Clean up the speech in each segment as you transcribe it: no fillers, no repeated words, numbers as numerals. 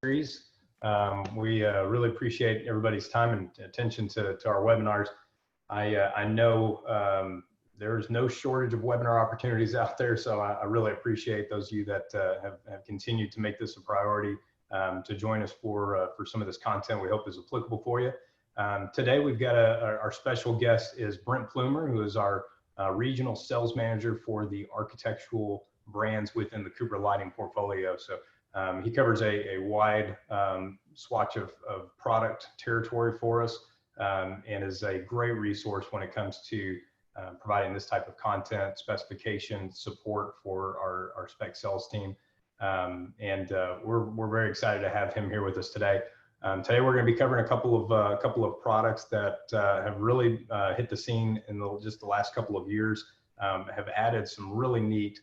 series. We really appreciate everybody's time and attention to our webinars. I know there's no shortage of webinar opportunities out there, so I really appreciate those of you that have continued to make this a priority to join us for some of this content we hope is applicable for you. Today we've got our special guest is Brent Plumer, who is our regional sales manager for the architectural brands within the Cooper Lighting portfolio. So he covers a wide swatch of product territory for us and is a great resource when it comes to providing this type of content, specification, support for our spec sales team. We're very excited to have him here with us today. Today we're going to be covering a couple of products that have really hit the scene in just the last couple of years, have added some really neat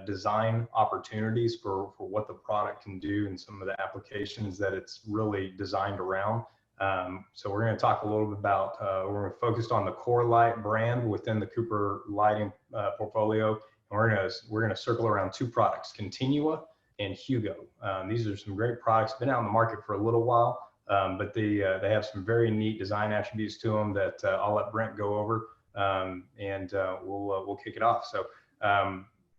design opportunities for what the product can do and some of the applications that it's really designed around. So we're going to talk a little bit about, we're focused on the Core Light brand within the Cooper Lighting portfolio. And we're going to circle around two products, Continua and Hugo. These are some great products, been out in the market for a little while, but they have some very neat design attributes to them that I'll let Brent go over, and we'll kick it off. So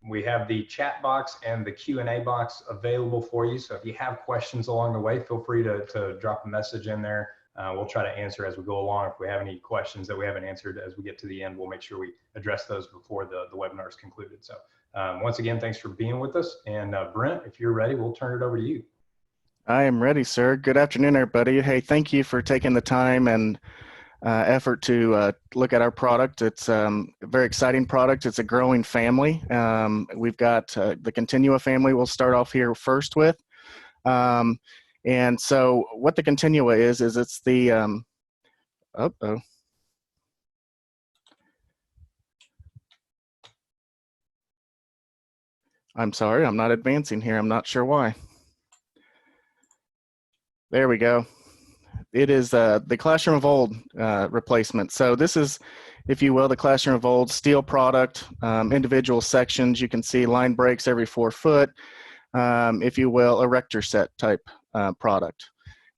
we have the chat box and the Q&A box available for you. So if you have questions along the way, feel free to drop a message in there. We'll try to answer as we go along. If we have any questions that we haven't answered as we get to the end, we'll make sure we address those before the webinar is concluded. So once again, thanks for being with us. And Brent, if you're ready, we'll turn it over to you. I am ready, sir. Good afternoon, everybody. Hey, thank you for taking the time and effort to look at our product. It's a very exciting product. It's a growing family. We've got the Continua family we'll start off here first with. And so what the Continua is it's the, I'm sorry, I'm not advancing here. I'm not sure why. There we go. It is the Classroom of Old replacement. So this is, if you will, the Classroom of Old steel product, individual sections. You can see line breaks every 4 foot, if you will, erector set type product.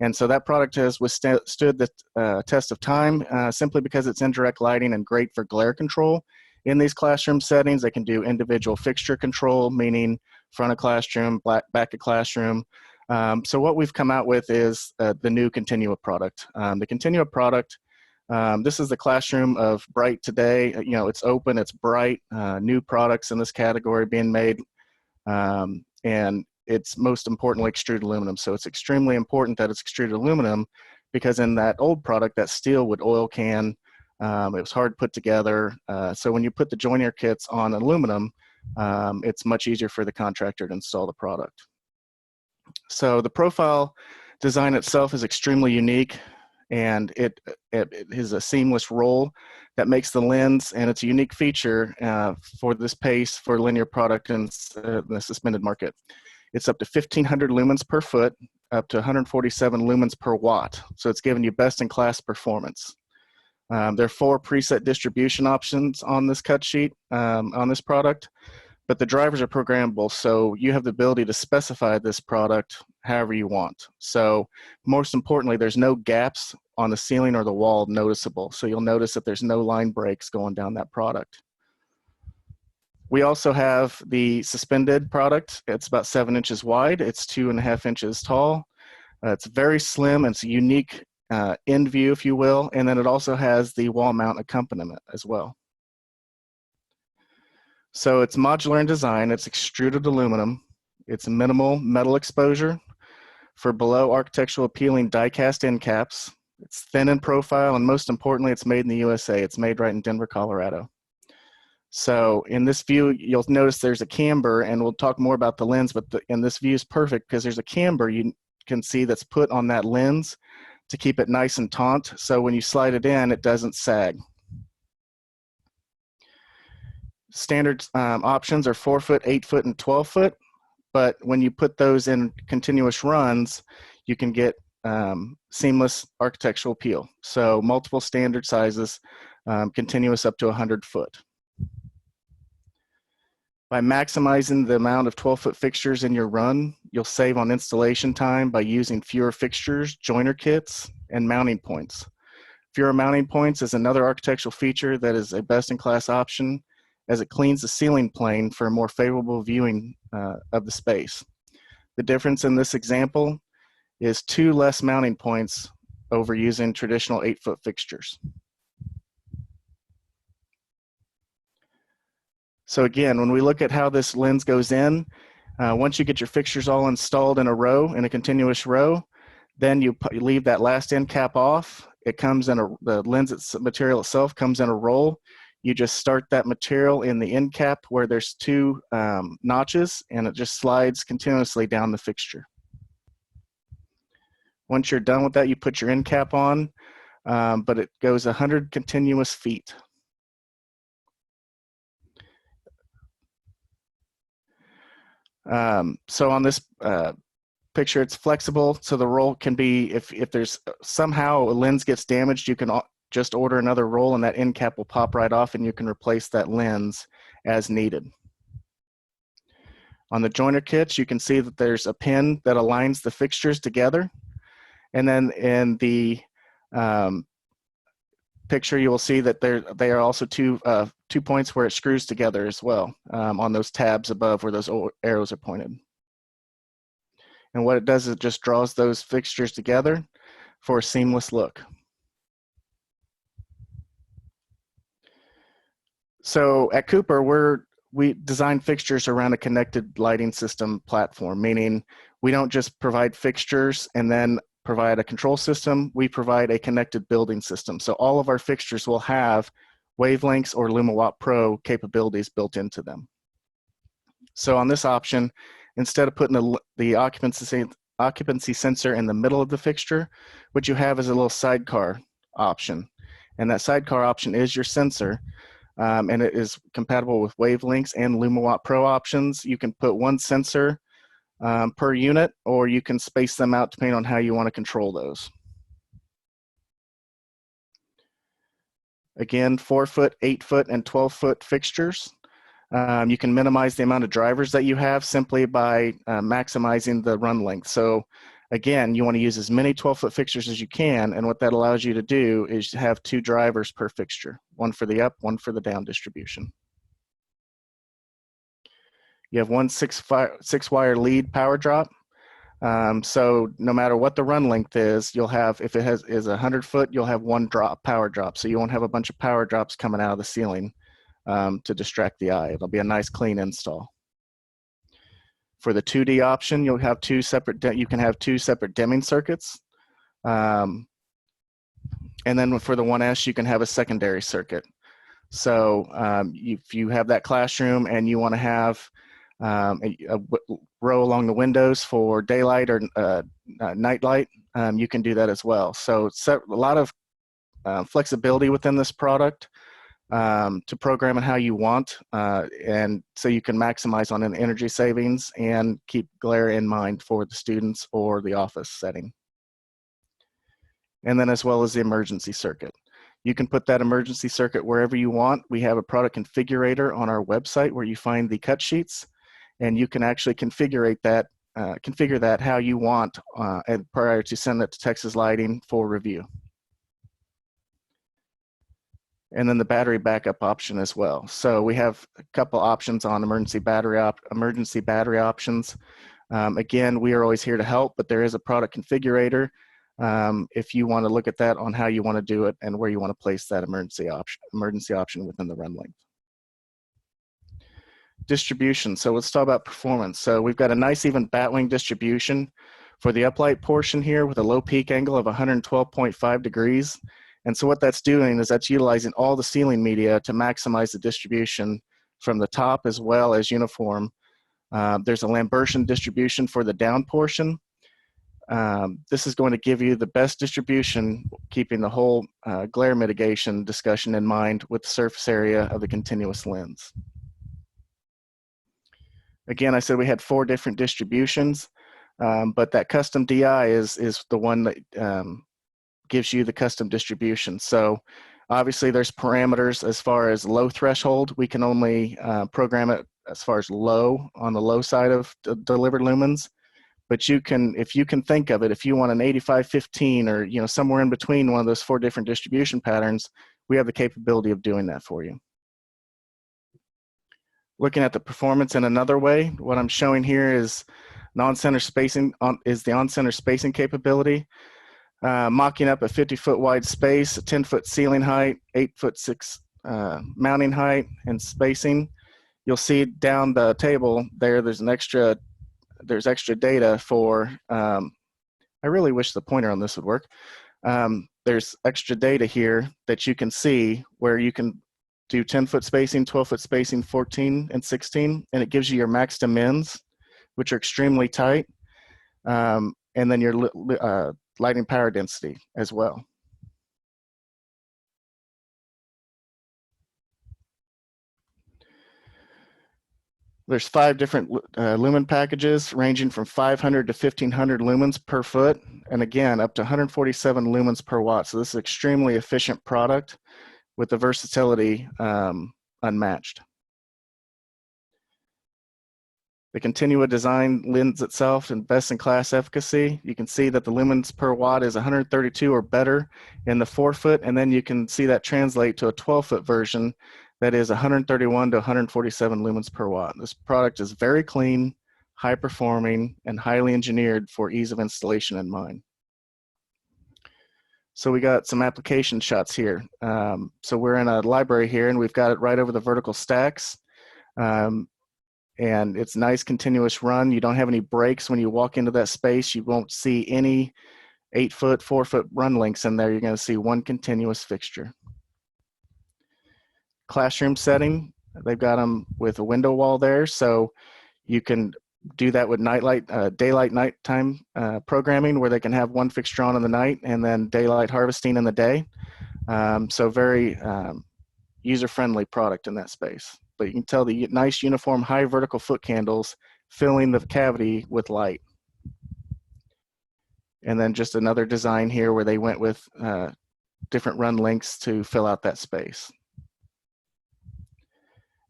And so that product has withstood the test of time simply because it's indirect lighting and great for glare control. In these classroom settings, they can do individual fixture control, meaning front of classroom, back of classroom. So what we've come out with is the new Continua product. The Continua product, this is the classroom of bright today. You know, it's open, it's bright, new products in this category being made, and it's most importantly extruded aluminum. So it's extremely important that it's extruded aluminum because in that old product, that steel would oil can. It was hard to put together. So when you put the joiner kits on aluminum, it's much easier for the contractor to install the product. So the profile design itself is extremely unique, and it is a seamless roll that makes the lens, and it's a unique feature for this pace for linear product in the suspended market. It's up to 1,500 lumens per foot, up to 147 lumens per watt. So it's giving you best-in-class performance. There are 4 preset distribution options on this cut sheet, on this product, but the drivers are programmable, so you have the ability to specify this product however you want. So most importantly, there's no gaps on the ceiling or the wall noticeable, so you'll notice that there's no line breaks going down that product. We also have the suspended product. It's about 7 inches wide. It's 2.5 inches tall. It's very slim, and it's a unique end view, if you will, and then it also has the wall mount accompaniment as well. So it's modular in design, it's extruded aluminum, it's minimal metal exposure for below architectural appealing die-cast end caps. It's thin in profile, and most importantly, it's made in the USA. It's made right in Denver, Colorado. So in this view, you'll notice there's a camber, and we'll talk more about the lens, but in this view is perfect because there's a camber you can see that's put on that lens to keep it nice and taut. So when you slide it in, it doesn't sag. Standard options are 4 foot, 8 foot, and 12 foot. But when you put those in continuous runs, you can get seamless architectural appeal. So multiple standard sizes, continuous up to 100 foot. By maximizing the amount of 12-foot fixtures in your run, you'll save on installation time by using fewer fixtures, joiner kits, and mounting points. Fewer mounting points is another architectural feature that is a best-in-class option, as it cleans the ceiling plane for a more favorable viewing of the space. The difference in this example is 2 less mounting points over using traditional 8-foot fixtures. So again, when we look at how this lens goes in, once you get your fixtures all installed in a row, in a continuous row, then you leave that last end cap off. It comes in the lens material itself comes in a roll. You just start that material in the end cap where there's 2 notches, and it just slides continuously down the fixture. Once you're done with that, you put your end cap on, but it goes 100 continuous feet. So on this picture, it's flexible, so the roll can be, if there's somehow a lens gets damaged, you can just order another roll and that end cap will pop right off and you can replace that lens as needed. On the joiner kits, you can see that there's a pin that aligns the fixtures together. And then in the picture, you will see that they are also 2 points where it screws together as well on those tabs above where those arrows are pointed. And what it does is it just draws those fixtures together for a seamless look. So at Cooper, we design fixtures around a connected lighting system platform, meaning we don't just provide fixtures and then provide a control system, we provide a connected building system. So all of our fixtures will have wavelengths or LumaWatt Pro capabilities built into them. So on this option, instead of putting the occupancy sensor in the middle of the fixture, what you have is a little sidecar option. And that sidecar option is your sensor, and it is compatible with wavelengths and LumaWatt Pro options. You can put 1 sensor per unit, or you can space them out depending on how you want to control those. Again, 4-foot, 8-foot, and 12-foot fixtures. You can minimize the amount of drivers that you have simply by maximizing the run length. So again, you want to use as many 12-foot fixtures as you can, and what that allows you to do is have 2 drivers per fixture, 1 for the up, 1 for the down distribution. You have 1 6-wire lead power drop. So no matter what the run length is, you'll have, if it is 100 foot, you'll have 1 power drop. So you won't have a bunch of power drops coming out of the ceiling to distract the eye. It'll be a nice clean install. For the 2D option, you'll have 2 separate, you can have 2 separate dimming circuits. And then for the 1S, you can have a secondary circuit. So if you have that classroom and you want to have a row along the windows for daylight or night light, you can do that as well. So a lot of flexibility within this product to program it how you want, and so you can maximize on an energy savings and keep glare in mind for the students or the office setting. And then as well as the emergency circuit. You can put that emergency circuit wherever you want. We have a product configurator on our website where you find the cut sheets, and you can actually configure that how you want and prior to send it to Texas Lighting for review. And then the battery backup option as well. So we have a couple options on emergency battery options. Again, we are always here to help, but there is a product configurator if you want to look at that on how you want to do it and where you want to place that emergency option within the run length. Distribution. So let's talk about performance. So we've got a nice even batwing distribution for the uplight portion here with a low peak angle of 112.5 degrees. And so what that's doing is that's utilizing all the ceiling media to maximize the distribution from the top as well as uniform. There's a Lambertian distribution for the down portion. This is going to give you the best distribution, keeping the whole glare mitigation discussion in mind with the surface area of the continuous lens. Again, I said we had 4 different distributions, but that custom DI is the one that gives you the custom distribution. So obviously there's parameters as far as low threshold. We can only program it as far as low on the low side of the delivered lumens. But you can, if you can think of it, if you want an 85-15 or somewhere in between one of those 4 different distribution patterns, we have the capability of doing that for you. Looking at the performance in another way, what I'm showing here is on-center spacing, the on-center spacing capability, mocking up a 50-foot wide space, a 10-foot ceiling height, 8'6" mounting height, and spacing. You'll see down the table there, there's extra data for, I really wish the pointer on this would work. There's extra data here that you can see where you can do 10-foot spacing, 12-foot spacing, 14 and 16, and it gives you your max to mins, which are extremely tight, and then your lighting power density as well. There's 5 different lumen packages ranging from 500 to 1500 lumens per foot, and again, up to 147 lumens per watt. So this is an extremely efficient product with the versatility unmatched. The Continua design lends itself in best-in-class efficacy. You can see that the lumens per watt is 132 or better in the 4-foot, and then you can see that translate to a 12-foot version that is 131 to 147 lumens per watt. This product is very clean, high-performing, and highly engineered for ease of installation in mind. So we got some application shots here. So we're in a library here, and we've got it right over the vertical stacks. And it's nice continuous run. You don't have any breaks when you walk into that space. You won't see any 8-foot, 4-foot run links in there. You're going to see one continuous fixture. Classroom setting, they've got them with a window wall there, so you can do that with daylight nighttime programming, where they can have one fixture on in the night and then daylight harvesting in the day. So very user-friendly product in that space. But you can tell the nice uniform high vertical foot candles filling the cavity with light. And then just another design here where they went with different run lengths to fill out that space.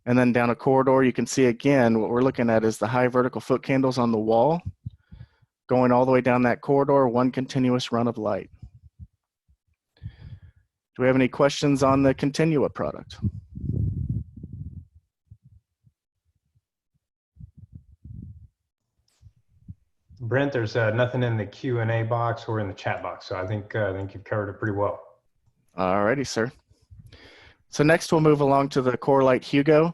And then down a corridor, you can see again, what we're looking at is the high vertical foot candles on the wall, going all the way down that corridor, one continuous run of light. Do we have any questions on the Continua product? Brent, there's nothing in the Q&A box or in the chat box, so I think you've covered it pretty well. All righty, sir. So next we'll move along to the Corelight Hugo.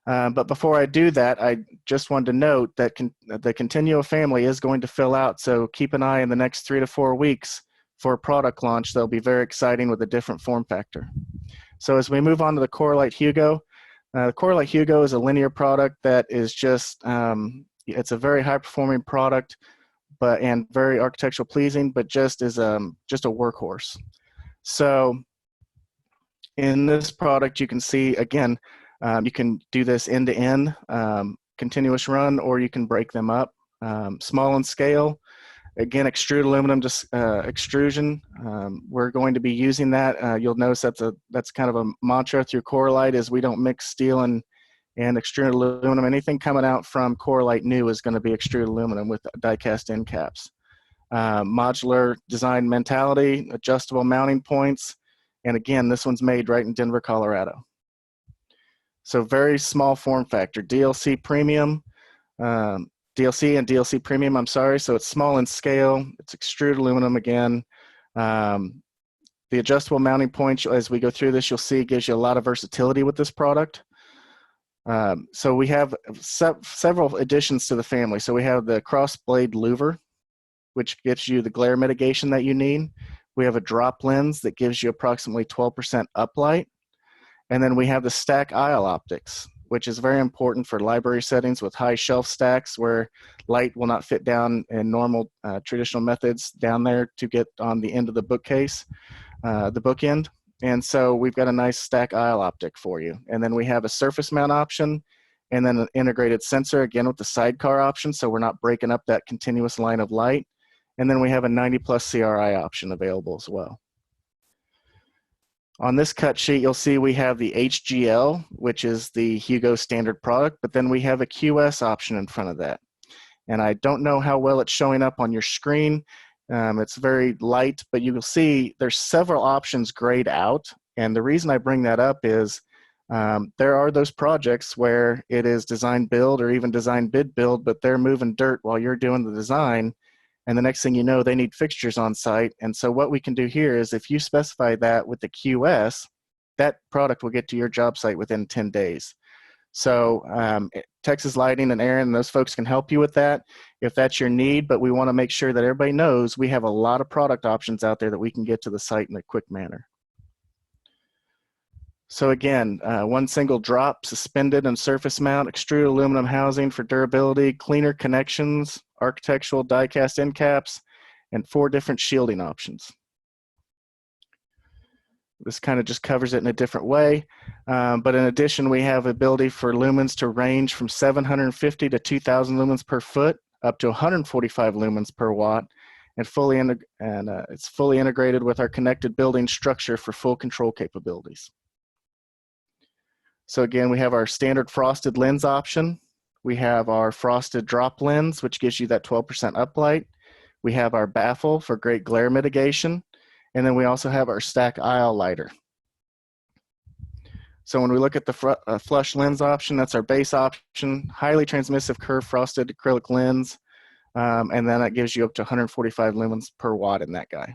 But before I do that, I just wanted to note that the Continua family is going to fill out, so keep an eye in the next 3 to 4 weeks for a product launch that'll be very exciting with a different form factor. So as we move on to the Corelight Hugo, the Corelight Hugo is a linear product that is just, it's a very high performing product, and very architectural pleasing, but just is just a workhorse. So in this product, you can see, again, you can do this end-to-end, continuous run, or you can break them up. Small in scale, again, extrude aluminum extrusion. We're going to be using that. You'll notice that's kind of a mantra through Corelight, is we don't mix steel and extruded aluminum. Anything coming out from Corelight new is going to be extruded aluminum with die-cast end caps. Modular design mentality, adjustable mounting points, and again, this one's made right in Denver, Colorado. So very small form factor, DLC premium, DLC and DLC premium, I'm sorry. So it's small in scale, it's extruded aluminum again. The adjustable mounting point, as we go through this, you'll see gives you a lot of versatility with this product. So we have several additions to the family. So we have the cross blade louver, which gives you the glare mitigation that you need. We have a drop lens that gives you approximately 12% uplight. And then we have the stack aisle optics, which is very important for library settings with high shelf stacks where light will not fit down in normal traditional methods down there to get on the end of the bookcase, the bookend. And so we've got a nice stack aisle optic for you. And then we have a surface mount option and then an integrated sensor, again with the sidecar option, so we're not breaking up that continuous line of light. And then we have a 90+ CRI option available as well. On this cut sheet, you'll see we have the HGL, which is the Hugo standard product, but then we have a QS option in front of that. And I don't know how well it's showing up on your screen. It's very light, but you will see there's several options grayed out. And the reason I bring that up is there are those projects where it is design build or even design bid build, but they're moving dirt while you're doing the design. And the next thing you know, they need fixtures on site. And so what we can do here is if you specify that with the QS, that product will get to your job site within 10 days. So Texas Lighting and Aaron, those folks can help you with that if that's your need, but we want to make sure that everybody knows we have a lot of product options out there that we can get to the site in a quick manner. So again, one single drop, suspended and surface mount, extruded aluminum housing for durability, cleaner connections, architectural die-cast end caps, and 4 different shielding options. This kind of just covers it in a different way. But in addition, we have ability for lumens to range from 750 to 2,000 lumens per foot, up to 145 lumens per watt, and it's fully integrated with our connected building structure for full control capabilities. So again, we have our standard frosted lens option. We have our frosted drop lens, which gives you that 12% uplight. We have our baffle for great glare mitigation. And then we also have our stack aisle lighter. So when we look at the flush lens option, that's our base option, highly transmissive curved frosted acrylic lens. And then that gives you up to 145 lumens per watt in that guy.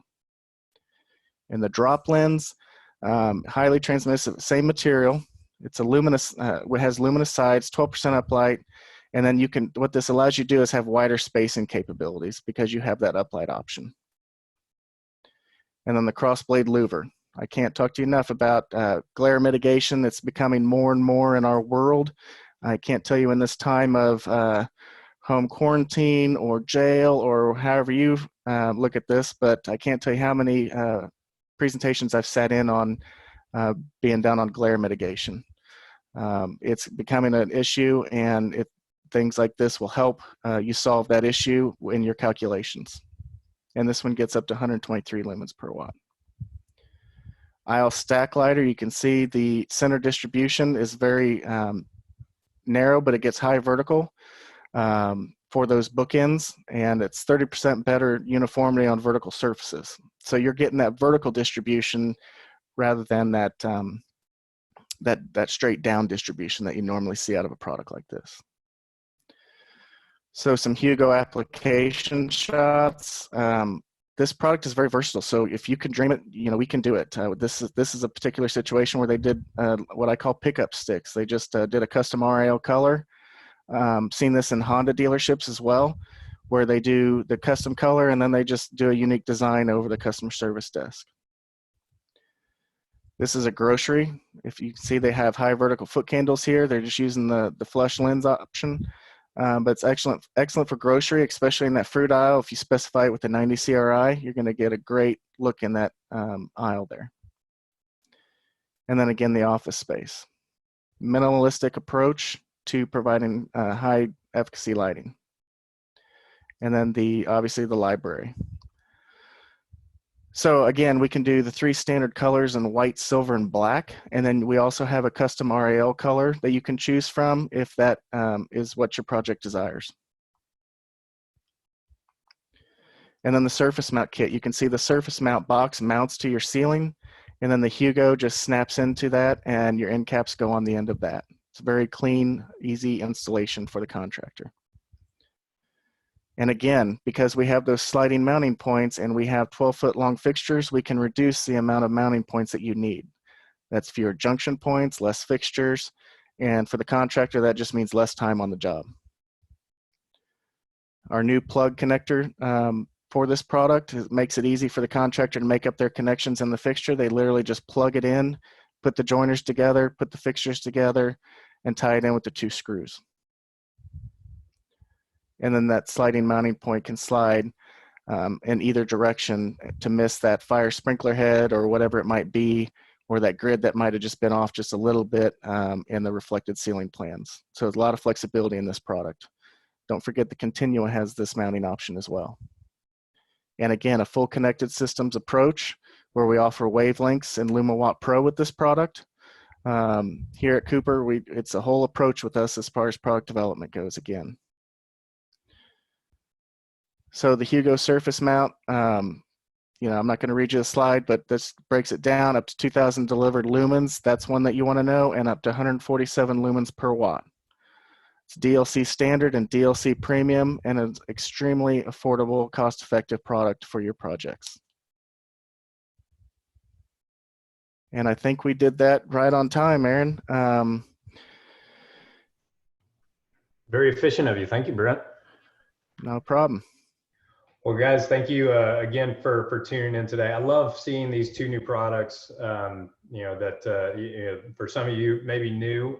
In the drop lens, highly transmissive, same material. It's a luminous, it has luminous sides, 12% uplight. And then you can, what this allows you to do is have wider spacing capabilities because you have that uplight option. And then the crossblade louver. I can't talk to you enough about glare mitigation. It's becoming more and more in our world. I can't tell you in this time of home quarantine or jail or however you look at this, but I can't tell you how many presentations I've sat in on being done on glare mitigation. It's becoming an issue, and things like this will help you solve that issue in your calculations. And this one gets up to 123 lumens per watt. Aisle stack lighter, you can see the center distribution is very narrow, but it gets high vertical for those bookends, and it's 30% better uniformity on vertical surfaces. So you're getting that vertical distribution rather than that, that straight down distribution that you normally see out of a product like this. So some Hugo application shots. This product is very versatile. So if you can dream it, you know, we can do it. This is a particular situation where they did what I call pickup sticks. They just did a custom RAL color. Seen this in Honda dealerships as well, where they do the custom color and then they just do a unique design over the customer service desk. This is a grocery. If you can see, they have high vertical foot candles here. They're just using the flush lens option. But it's excellent for grocery, especially in that fruit aisle. If you specify it with the 90 CRI, you're going to get a great look in that aisle there. And then again, the office space. Minimalistic approach to providing high efficacy lighting. And then obviously the library. So again, we can do the 3 standard colors in white, silver, and black. And then we also have a custom RAL color that you can choose from if that is what your project desires. And then the surface mount kit. You can see the surface mount box mounts to your ceiling, and then the Hugo just snaps into that, and your end caps go on the end of that. It's a very clean, easy installation for the contractor. And again, because we have those sliding mounting points and we have 12-foot long fixtures, we can reduce the amount of mounting points that you need. That's fewer junction points, less fixtures, and for the contractor, that just means less time on the job. Our new plug connector for this product makes it easy for the contractor to make up their connections in the fixture. They literally just plug it in, put the joiners together, put the fixtures together, and tie it in with the 2 screws. And then that sliding mounting point can slide in either direction to miss that fire sprinkler head or whatever it might be, or that grid that might have just been off just a little bit in the reflected ceiling plans. So there's a lot of flexibility in this product. Don't forget the Continua has this mounting option as well. And again, a full connected systems approach where we offer wavelengths and LumaWatt Pro with this product. Here at Cooper, it's a whole approach with us as far as product development goes again. So the Hugo surface mount, you know, I'm not going to read you the slide, but this breaks it down up to 2,000 delivered lumens. That's one that you want to know, and up to 147 lumens per watt. It's DLC standard and DLC premium, and an extremely affordable, cost-effective product for your projects. And I think we did that right on time, Aaron. Very efficient of you. Thank you, Brent. No problem. Well, guys, thank you again for tuning in today. I love seeing these two new products. You know that you know, for some of you maybe new,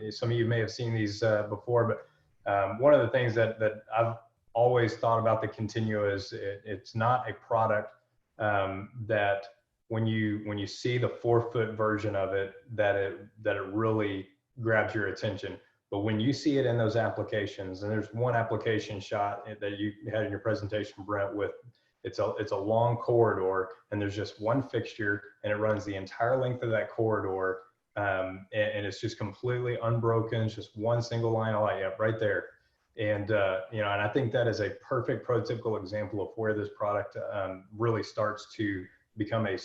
some of you may have seen these before. But one of the things that I've always thought about the Continua is it's not a product that when you see the 4-foot version of it that it really grabs your attention. But when you see it in those applications, and there's one application shot that you had in your presentation, Brent, with it's a long corridor, and there's just one fixture, and it runs the entire length of that corridor, and it's just completely unbroken. It's just one single line of light, yep, right there. And you know, and I think that is a perfect prototypical example of where this product really starts to become it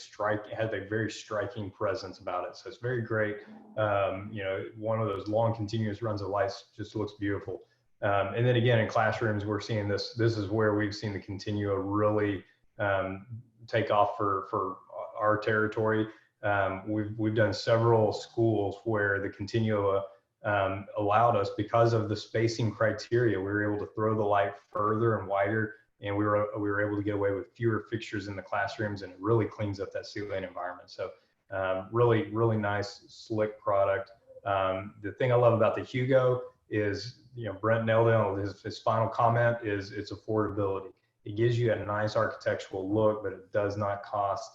has a very striking presence about it. So it's very great. You know, one of those long continuous runs of lights just looks beautiful. And then again, in classrooms, we're seeing this is where we've seen the Continua really take off for our territory. We've done several schools where the Continua allowed us, because of the spacing criteria, we were able to throw the light further and wider, and we were able to get away with fewer fixtures in the classrooms, and it really cleans up that ceiling environment. So really nice, slick product. The thing I love about the Hugo is, you know, Brent nailed it on his final comment, is its affordability. It gives you a nice architectural look, but it does not cost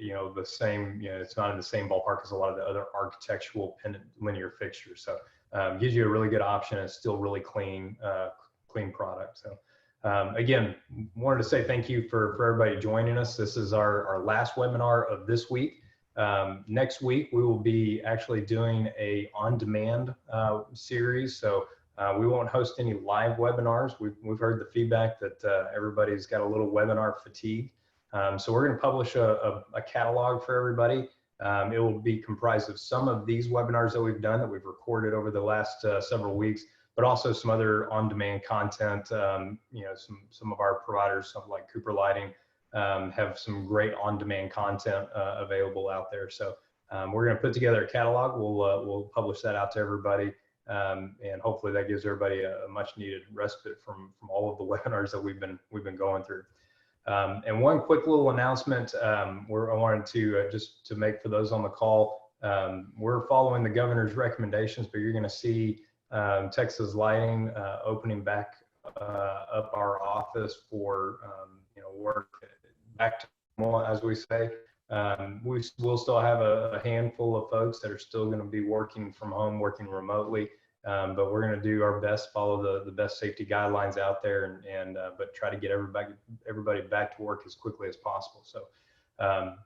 you know, the same, you know, it's not in the same ballpark as a lot of the other architectural pendant linear fixtures. So gives you a really good option, and it's still really clean product. So again, wanted to say thank you for everybody joining us. This is our last webinar of this week. Next week, we will be actually doing a on-demand series. So we won't host any live webinars. We've heard the feedback that everybody's got a little webinar fatigue. So we're going to publish a catalog for everybody. It will be comprised of some of these webinars that we've done, that we've recorded over the last several weeks, but also some other on-demand content. You know, some of our providers, something like Cooper Lighting, have some great on-demand content available out there. So we're going to put together a catalog. We'll publish that out to everybody, and hopefully that gives everybody a much-needed respite from all of the webinars that we've been going through. And one quick little announcement I wanted to just to make for those on the call. We're following the governor's recommendations, but you're going to see Texas Lighting opening back up our office for you know, work back to normal, as we say. We'll still have a handful of folks that are still going to be working from home, working remotely, but we're going to do our best, follow the best safety guidelines out there, and but try to get everybody back to work as quickly as possible. So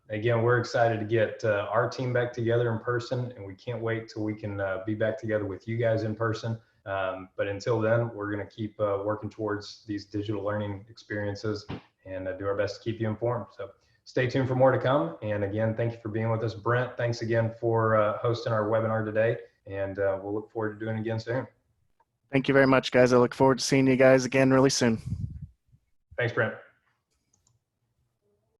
again, we're excited to get our team back together in person, and we can't wait till we can be back together with you guys in person. But until then, we're going to keep working towards these digital learning experiences, and do our best to keep you informed. So stay tuned for more to come. And again, thank you for being with us. Brent, thanks again for hosting our webinar today, and we'll look forward to doing it again soon. Thank you very much, guys. I look forward to seeing you guys again really soon. Thanks, Brent.